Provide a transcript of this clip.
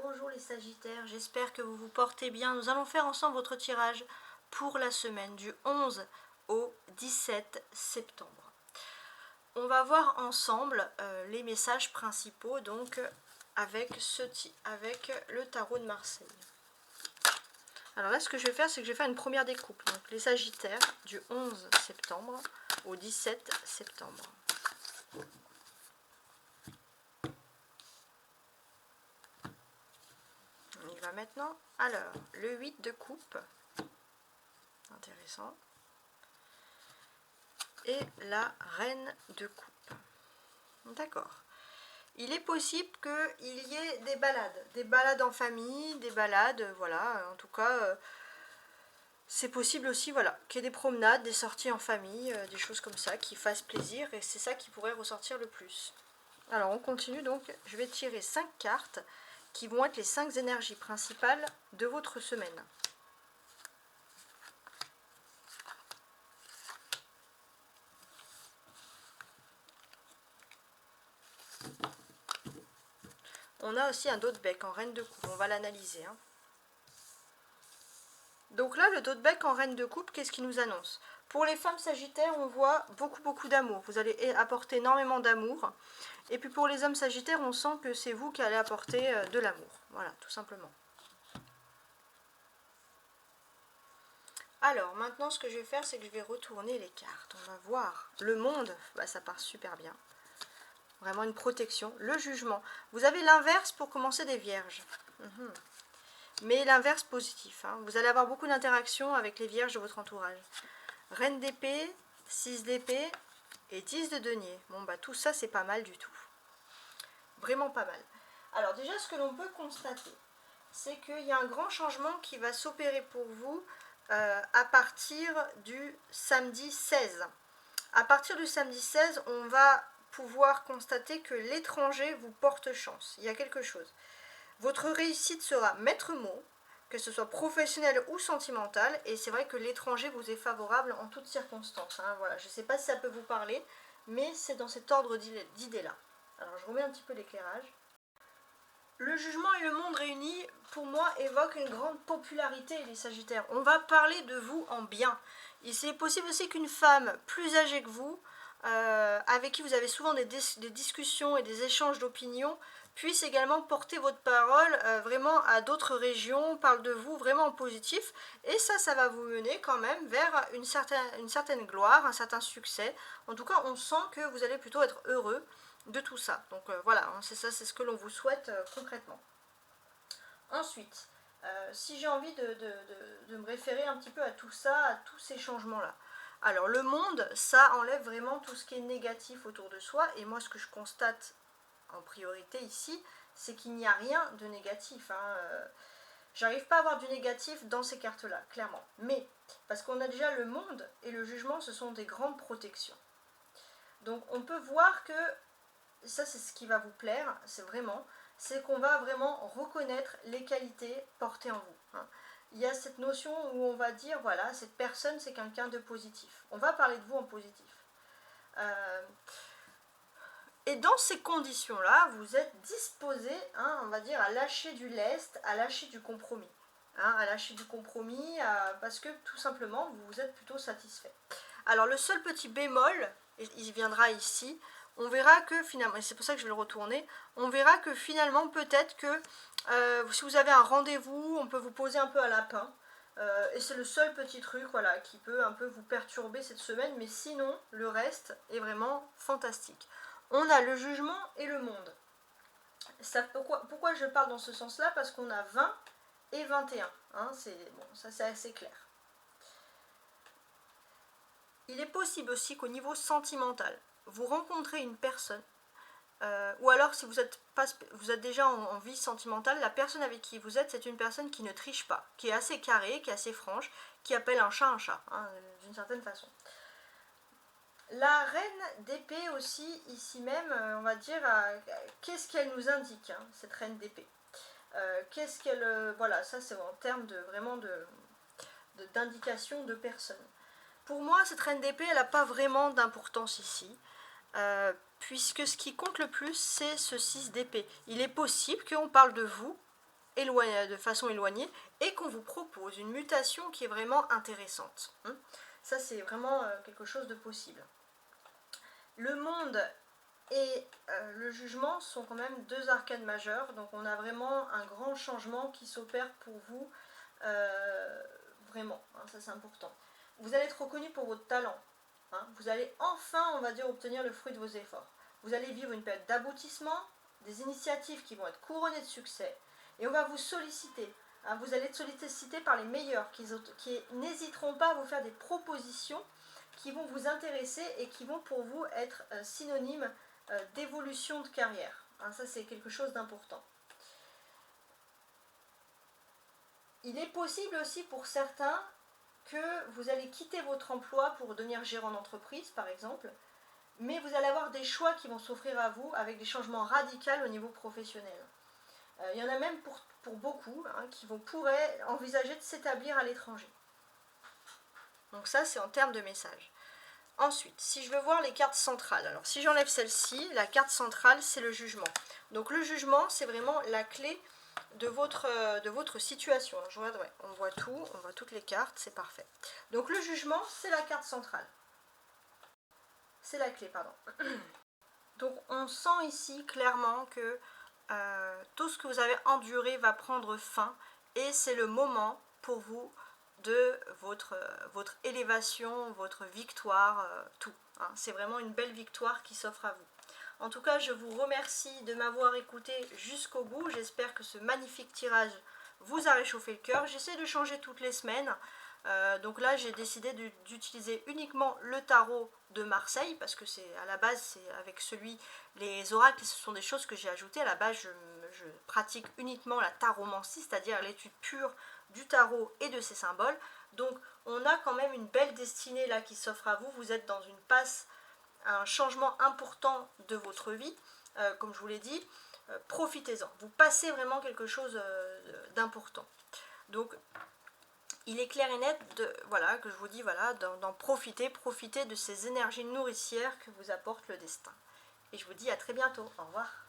Bonjour les Sagittaires, j'espère que vous vous portez bien. Nous allons faire ensemble votre tirage pour la semaine du 11 au 17 septembre. On va voir ensemble les messages principaux donc avec le tarot de Marseille. Alors là ce que je vais faire, c'est que je vais faire une première découpe. Donc les Sagittaires du 11 septembre au 17 septembre. On y va maintenant. Alors, le 8 de coupe. Intéressant. Et la reine de coupe. D'accord. Il est possible qu'il y ait des balades en famille, des balades, voilà, en tout cas, c'est possible aussi, voilà, qu'il y ait des promenades, des sorties en famille, des choses comme ça qui fassent plaisir, et c'est ça qui pourrait ressortir le plus. Alors, on continue donc, je vais tirer 5 cartes qui vont être les 5 énergies principales de votre semaine. On a aussi un dos de bec en reine de coupe, on va l'analyser. Hein. Donc là, le dos de bec en reine de coupe, qu'est-ce qu'il nous annonce? Pour les femmes sagittaires, on voit beaucoup d'amour. Vous allez apporter énormément d'amour. Et puis pour les hommes sagittaires, on sent que c'est vous qui allez apporter de l'amour. Voilà, tout simplement. Alors, maintenant, ce que je vais faire, c'est que je vais retourner les cartes. On va voir le monde. Bah, ça part super bien. Vraiment une protection. Le jugement. Vous avez l'inverse pour commencer des vierges. Mais l'inverse positif. Hein. Vous allez avoir beaucoup d'interactions avec les vierges de votre entourage. Reine d'épée, 6 d'épée et 10 de denier. Bon, bah tout ça, c'est pas mal du tout. Vraiment pas mal. Alors déjà, ce que l'on peut constater, c'est qu'il y a un grand changement qui va s'opérer pour vous à partir du samedi 16. À partir du samedi 16, on va pouvoir constater que l'étranger vous porte chance. Il y a quelque chose. Votre réussite sera maître mot, que ce soit professionnel ou sentimental, et c'est vrai que l'étranger vous est favorable en toutes circonstances. Hein, voilà. Je ne sais pas si ça peut vous parler, mais c'est dans cet ordre d'idées-là. Alors je remets un petit peu l'éclairage. Le jugement et le monde réunis, pour moi, évoquent une grande popularité, les Sagittaires. On va parler de vous en bien. Il est possible aussi qu'une femme plus âgée que vous, avec qui vous avez souvent des discussions et des échanges d'opinions, puisse également porter votre parole vraiment à d'autres régions, parle de vous vraiment en positif, et ça va vous mener quand même vers une certaine gloire, un certain succès. En tout cas, on sent que vous allez plutôt être heureux de tout ça. Donc voilà, c'est ça, c'est ce que l'on vous souhaite concrètement. Ensuite, si j'ai envie de me référer un petit peu à tout ça, à tous ces changements-là. Alors le monde, ça enlève vraiment tout ce qui est négatif autour de soi, et moi ce que je constate en priorité ici, c'est qu'il n'y a rien de négatif. Hein. J'arrive pas à avoir du négatif dans ces cartes-là, clairement. Mais, parce qu'on a déjà le monde et le jugement, ce sont des grandes protections. Donc on peut voir que, ça c'est ce qui va vous plaire, c'est qu'on va vraiment reconnaître les qualités portées en vous. Hein. Il y a cette notion où on va dire, voilà, cette personne c'est quelqu'un de positif. On va parler de vous en positif. Et dans ces conditions-là, vous êtes disposé, hein, on va dire, à lâcher du lest, à lâcher du compromis. Hein, à lâcher du compromis, parce que tout simplement, vous êtes plutôt satisfait. Alors le seul petit bémol, et il viendra ici, on verra que finalement, et c'est pour ça que je vais le retourner, on verra que finalement peut-être que si vous avez un rendez-vous, on peut vous poser un peu à lapin, et c'est le seul petit truc voilà, qui peut un peu vous perturber cette semaine, mais sinon le reste est vraiment fantastique. On a le jugement et le monde. Pourquoi je parle dans ce sens-là? Parce qu'on a 20 et 21. Hein, ça c'est assez clair. Il est possible aussi qu'au niveau sentimental, vous rencontrez une personne, ou alors si vous êtes déjà en vie sentimentale, la personne avec qui vous êtes, c'est une personne qui ne triche pas, qui est assez carrée, qui est assez franche, qui appelle un chat, hein, d'une certaine façon. La reine d'épée aussi, ici même, on va dire, qu'est-ce qu'elle nous indique, hein, cette reine d'épée? Qu'est-ce qu'elle... voilà, ça c'est en termes d'indication de personne. Pour moi, cette reine d'épée, elle n'a pas vraiment d'importance ici, puisque ce qui compte le plus, c'est ce 6 d'épée. Il est possible qu'on parle de vous, de façon éloignée et qu'on vous propose une mutation qui est vraiment intéressante. Ça, c'est vraiment quelque chose de possible. Le monde et le jugement sont quand même deux arcanes majeures, donc on a vraiment un grand changement qui s'opère pour vous, vraiment, ça c'est important. Vous allez être reconnu pour votre talent, vous allez enfin, on va dire, obtenir le fruit de vos efforts. Vous allez vivre une période d'aboutissement, des initiatives qui vont être couronnées de succès, et on va vous solliciter. Vous allez être sollicité par les meilleurs qui n'hésiteront pas à vous faire des propositions qui vont vous intéresser et qui vont pour vous être synonymes d'évolution de carrière. Ça, c'est quelque chose d'important. Il est possible aussi pour certains que vous allez quitter votre emploi pour devenir gérant d'entreprise, par exemple, mais vous allez avoir des choix qui vont s'offrir à vous avec des changements radicaux au niveau professionnel. Il y en a même pour beaucoup qui pourraient envisager de s'établir à l'étranger. Donc ça, c'est en termes de message. Ensuite, si je veux voir les cartes centrales, alors si j'enlève celle-ci, la carte centrale, c'est le jugement. Donc le jugement, c'est vraiment la clé de votre situation. Alors, je regarde, ouais, on voit tout, on voit toutes les cartes, c'est parfait. Donc le jugement, c'est la carte centrale. C'est la clé, pardon. Donc on sent ici clairement que tout ce que vous avez enduré va prendre fin et c'est le moment pour vous de votre élévation, votre victoire, tout. C'est vraiment une belle victoire qui s'offre à vous. En tout cas, je vous remercie de m'avoir écouté jusqu'au bout. J'espère que ce magnifique tirage vous a réchauffé le cœur. J'essaie de changer toutes les semaines. Donc là, j'ai décidé d'utiliser uniquement le tarot de Marseille parce que c'est à la base, c'est avec les oracles, ce sont des choses que j'ai ajoutées. À la base, je pratique uniquement la taromancie, c'est-à-dire l'étude pure du tarot et de ses symboles. Donc, on a quand même une belle destinée là qui s'offre à vous. Vous êtes dans une passe, un changement important de votre vie, comme je vous l'ai dit. Profitez-en. Vous passez vraiment quelque chose d'important. Donc, il est clair et net que je vous dis d'en profiter de ces énergies nourricières que vous apporte le destin. Et je vous dis à très bientôt. Au revoir.